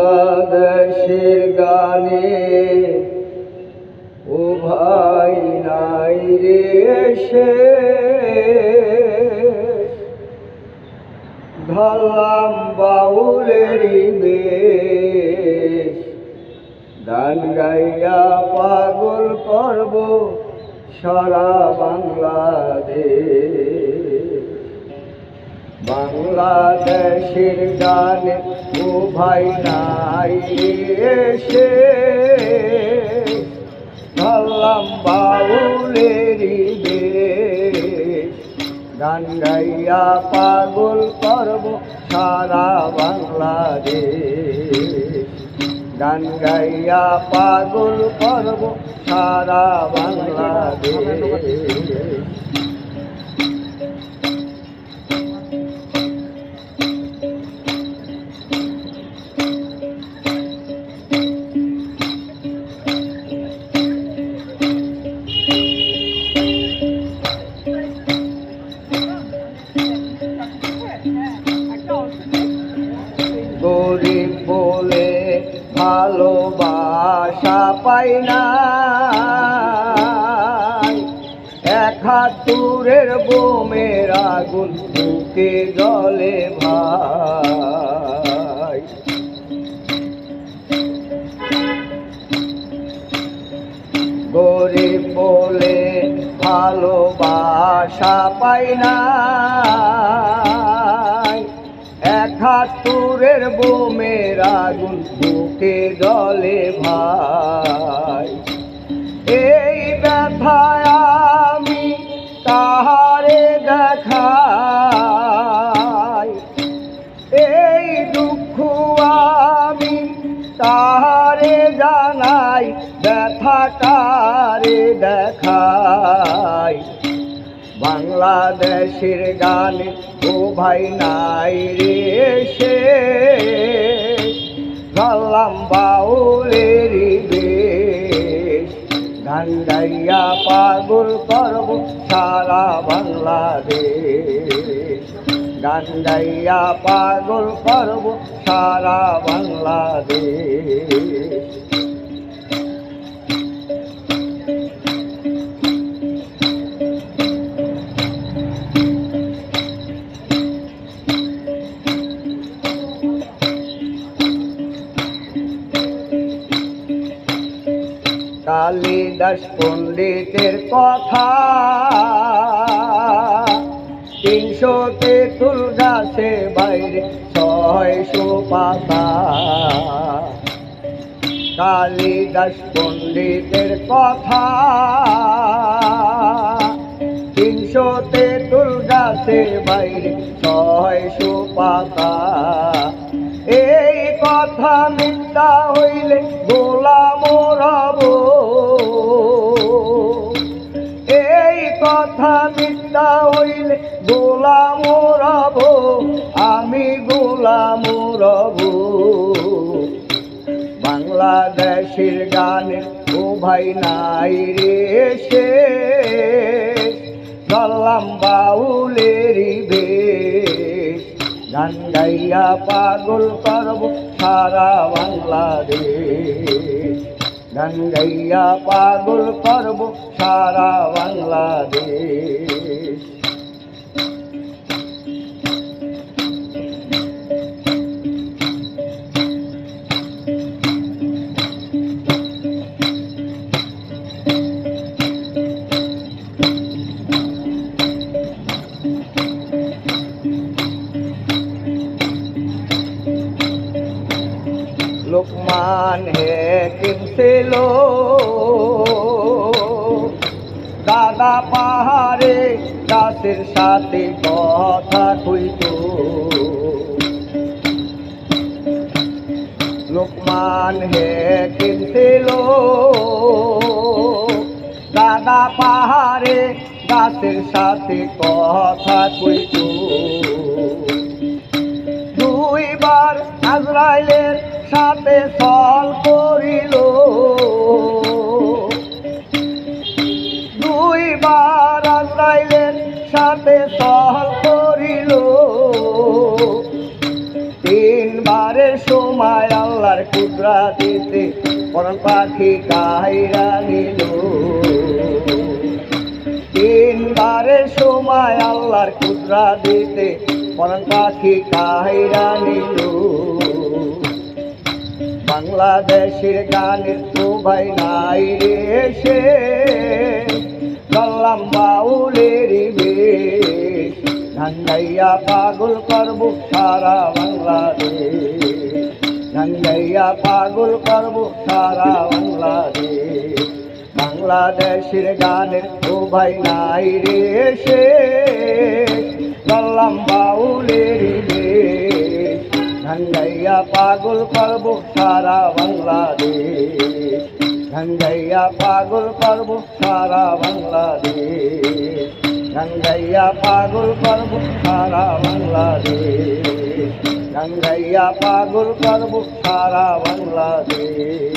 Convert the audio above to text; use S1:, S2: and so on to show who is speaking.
S1: বাংলাদেশের গানে ও ভাই নাই রে এসে ধরলাম বাউলেরই বেশ, গান গাইয়া পাগল করব সারা বাংলাদেশ। বাংলাদেশের গানে ও ভাই নাই এসে ধরলাম বাউলেরই বেশ, গান গাইয়া পাগল করব সারা বাংলাদেশ। গান গাইয়া পাগল করব সারা বাংলাদেশ। গরিব বলে ভালোবাসা পাই না, এক হাতুড়ের বোমের আগুন বুকে জ্বলে ভাই। গরিব বলে ভালোবাসা পাই না, এক হাতুড়ের বোমের আগুন বুকে জ্বলে ভাই। এই ব্যথায় আমি তাহারে দেখাই, এই দুঃখ আমি তাহারে জানাই, ব্যথাটারে দেখাই। বাংলাদেশের গানে ও ভাই নাই রে এসে ধরলাম বাউলেরই বেশ, গান গাইয়া পাগল করব সারা বাংলাদেশ। গান গাইয়া পাগল করব সারা বাংলাদেশ। কালিদাস পণ্ডিতের কথা 300 তেঁতুল গাছে বাইরে 600 পাতা। কালিদাস পণ্ডিতের কথা 300 তেঁতুল গাছে বাইরে 600 পাতা। এই কথা মিথ্যা হইলে গোলাম রব, এই কথা মিথ্যা হইলে গোলাম রব, আমি গোলাম রব। বাংলাদেশের গানে ও ভাই নাই রে এসে ধরলাম বাউলেরই বেশ, গান গাইয়া পাগল করব সারা বাংলাদেশ। গান গাইয়া পাগল করব সারা বাংলাদেশ। লোকমান হাকিম ছিল দাদা পাহাড়ে গাছের সাথে কথা কইত। লোকমান হাকিম ছিল দাদা পাহাড়ে গাছের সাথে কথা কইত। দুইবার আজরাইলের সাথে ছল করিল, দুইবার আজরাইলের সাথে ছল করিল। তিনবারের সময় কুদরা দিতে পরাণ পাখি কাহিরা নিল তিনবারের সময় আল্লাহর কুদরা দিতে পরাণ পাখি কাহিরা নিল বাংলাদেশের গানের তো ভাই নাই রে সে গল্লাম বাউলেরই বেশ গান গাইয়া পাগল করব সারা বাংলাদেশ গান গাইয়া পাগল করব সারা বাংলাদেশ বাংলাদেশের গানের তো ভাই নাই রে সে গল্লাম বাউলেরই বেশ গান গাইয়া পাগল করব সারা বাংলাদেশ গান গাইয়া পাগল করব সারা বাংলাদেশ গান গাইয়া পাগল করব সারা বাংলাদেশ গান গাইয়া পাগল করব সারা বাংলাদেশ।